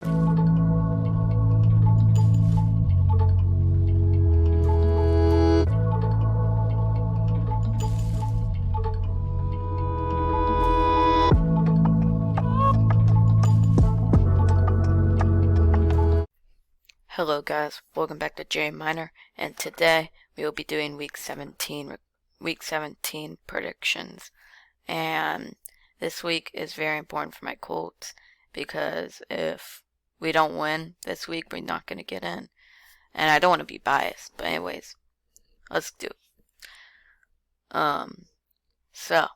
Hello guys, welcome back to J Minor, and today we will be doing week 17 predictions. And this week is very important for my Colts because if we don't win this week, we're not going to get in. And I don't want to be biased, but anyways, let's do it. So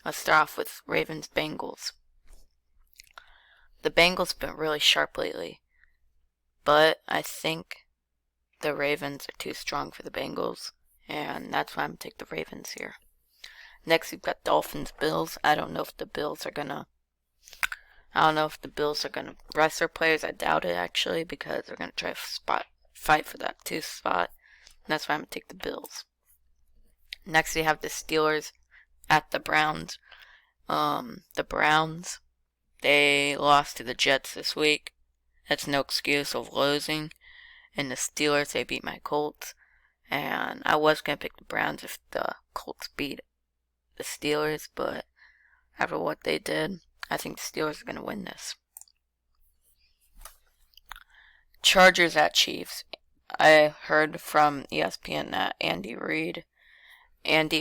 let's start off with Ravens Bengals. The Bengals have been really sharp lately, but I think the Ravens are too strong for the Bengals, and that's why I'm going to take the Ravens here. Next, we've got Dolphins Bills. I don't know if the Bills are gonna rest their players. I doubt it actually, because they're gonna try to fight for that 2 spot. And that's why I'm gonna take the Bills. Next, we have the Steelers at the Browns. The Browns, they lost to the Jets this week. That's no excuse of losing. And the Steelers, they beat my Colts. And I was going to pick the Browns if the Colts beat the Steelers, but after what they did, I think the Steelers are going to win this. Chargers at Chiefs. I heard from ESPN that Andy Reid and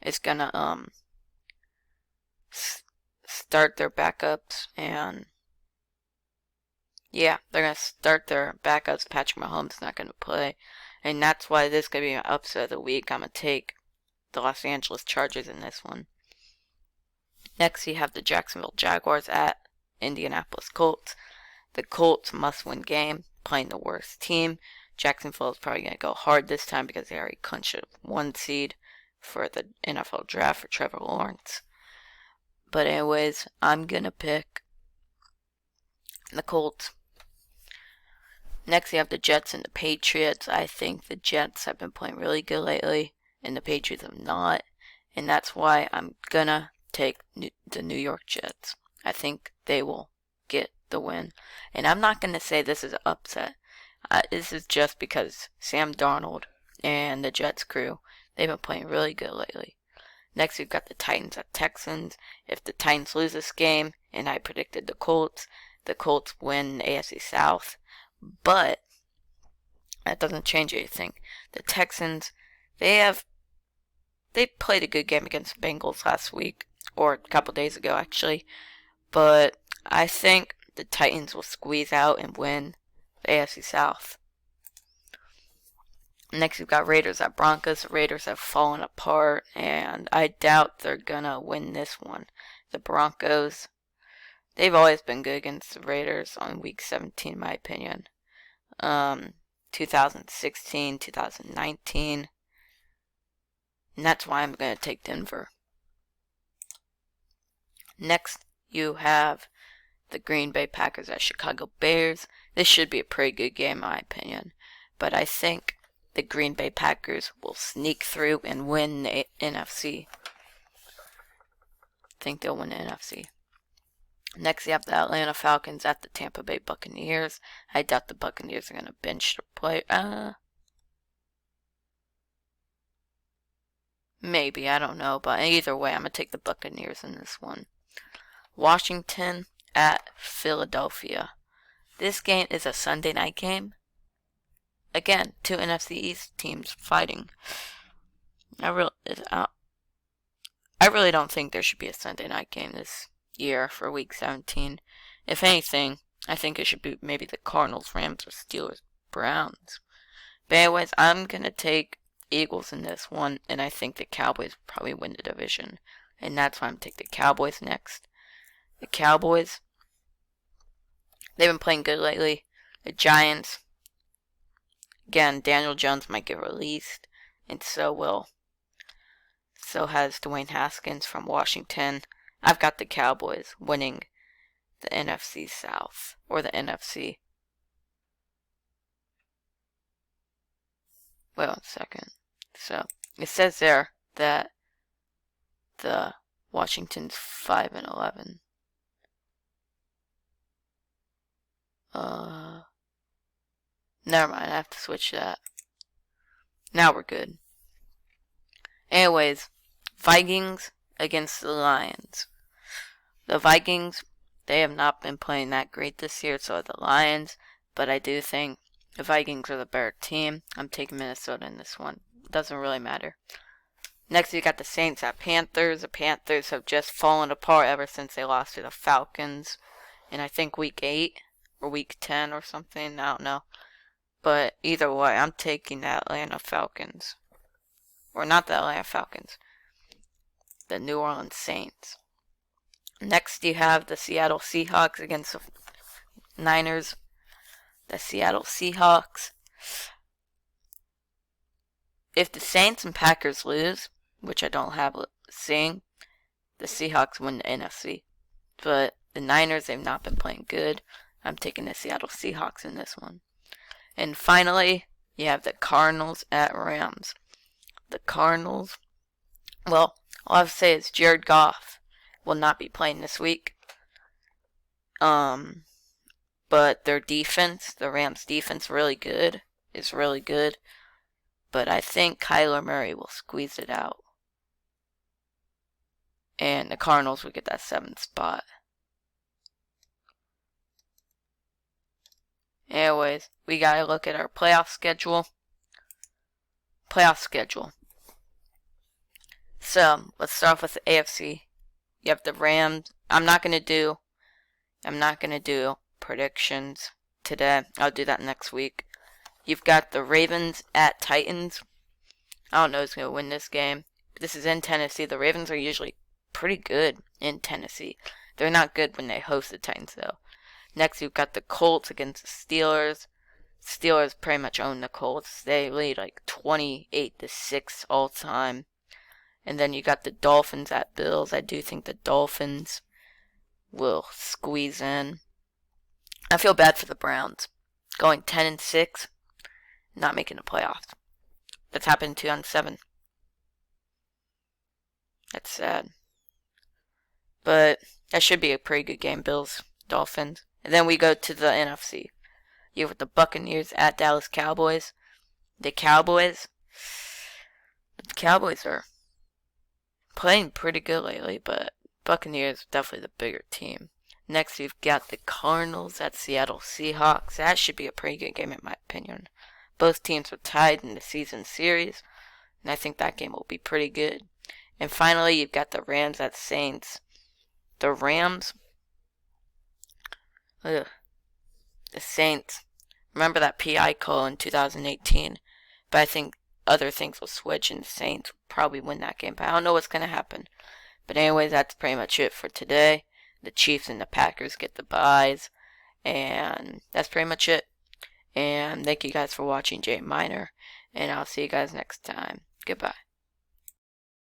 is going to start their backups, and yeah, they're going to start their backups. Patrick Mahomes is not going to play. And that's why this is going to be an upset of the week. I'm going to take the Los Angeles Chargers in this one. Next, you have the Jacksonville Jaguars at Indianapolis Colts. The Colts must-win game, playing the worst team. Jacksonville is probably going to go hard this time because they already clinched a 1 seed for the NFL draft for Trevor Lawrence. But anyways, I'm going to pick the Colts. Next, you have the Jets and the Patriots. I think the Jets have been playing really good lately, and the Patriots have not. And that's why I'm going to take the New York Jets. I think they will get the win. And I'm not going to say this is an upset. This is just because Sam Darnold and the Jets crew, they've been playing really good lately. Next, we've got the Titans at Texans. If the Titans lose this game, and I predicted the Colts win the AFC South. But that doesn't change anything. The Texans, they played a good game against the Bengals last week, or a couple days ago actually. But I think the Titans will squeeze out and win the AFC South. Next, we've got Raiders at Broncos. The Raiders have fallen apart, and I doubt they're gonna win this one. The Broncos, they've always been good against the Raiders on week 17, in my opinion. 2016, 2019. And that's why I'm going to take Denver. Next, you have the Green Bay Packers at Chicago Bears. This should be a pretty good game, in my opinion. But I think the Green Bay Packers will sneak through and win the NFC. I think they'll win the NFC. Next, you have the Atlanta Falcons at the Tampa Bay Buccaneers. I doubt the Buccaneers are going to bench their player. Maybe, I don't know. But either way, I'm going to take the Buccaneers in this one. Washington at Philadelphia. This game is a Sunday night game. Again, 2 NFC East teams fighting. I really don't think there should be a Sunday night game this year for week 17. If anything, I think it should be maybe the Cardinals, Rams, or Steelers, Browns. But anyways, I'm going to take Eagles in this one, and I think the Cowboys probably win the division. And that's why I'm taking the Cowboys next. The Cowboys, they've been playing good lately. The Giants, again, Daniel Jones might get released, and so has Dwayne Haskins from Washington. I've got the Cowboys winning the NFC South, or the NFC. Wait 1 second. So, it says there that the Washington's 5-11. Never mind, I have to switch that. Now we're good. Anyways, Vikings against the Lions. The Vikings, they have not been playing that great this year, so are the Lions. But I do think the Vikings are the better team. I'm taking Minnesota in this one. Doesn't really matter. Next, you got the Saints at Panthers. The Panthers have just fallen apart ever since they lost to the Falcons in, I think, week 8 or week 10 or something. I don't know. But either way, I'm taking the Atlanta Falcons. Or not the Atlanta Falcons. The New Orleans Saints. Next, you have the Seattle Seahawks against the Niners. The Seattle Seahawks. If the Saints and Packers lose, which I don't have seeing, the Seahawks win the NFC. But the Niners, they've not been playing good. I'm taking the Seattle Seahawks in this one. And finally, you have the Cardinals at Rams. The Cardinals, well, all I have to say is Jared Goff will not be playing this week. But their defense, the Rams' defense, is really good. But I think Kyler Murray will squeeze it out. And the Cardinals will get that 7th spot. Anyways, we gotta look at our playoff schedule. So, let's start off with the AFC. You have the Rams. I'm not gonna do predictions today. I'll do that next week. You've got the Ravens at Titans. I don't know who's going to win this game. This is in Tennessee. The Ravens are usually pretty good in Tennessee. They're not good when they host the Titans, though. Next, you've got the Colts against the Steelers. Steelers pretty much own the Colts. They lead like 28-6 all time. And then you got the Dolphins at Bills. I do think the Dolphins will squeeze in. I feel bad for the Browns. Going 10-6, not making the playoffs. That's happened in 2007. That's sad. But that should be a pretty good game, Bills, Dolphins. And then we go to the NFC. You have the Buccaneers at Dallas Cowboys. The Cowboys are playing pretty good lately, but Buccaneers definitely the bigger team. Next, we've got the Cardinals at Seattle Seahawks. That should be a pretty good game in my opinion. Both teams were tied in the season series, and I think that game will be pretty good. And finally, you've got the Rams at Saints. The Rams, the Saints. Remember that PI call in 2018, but I think other things will switch, and the Saints will probably win that game. But I don't know what's going to happen. But anyways, that's pretty much it for today. The Chiefs and the Packers get the byes. And that's pretty much it. And thank you guys for watching Jay Minor. And I'll see you guys next time. Goodbye.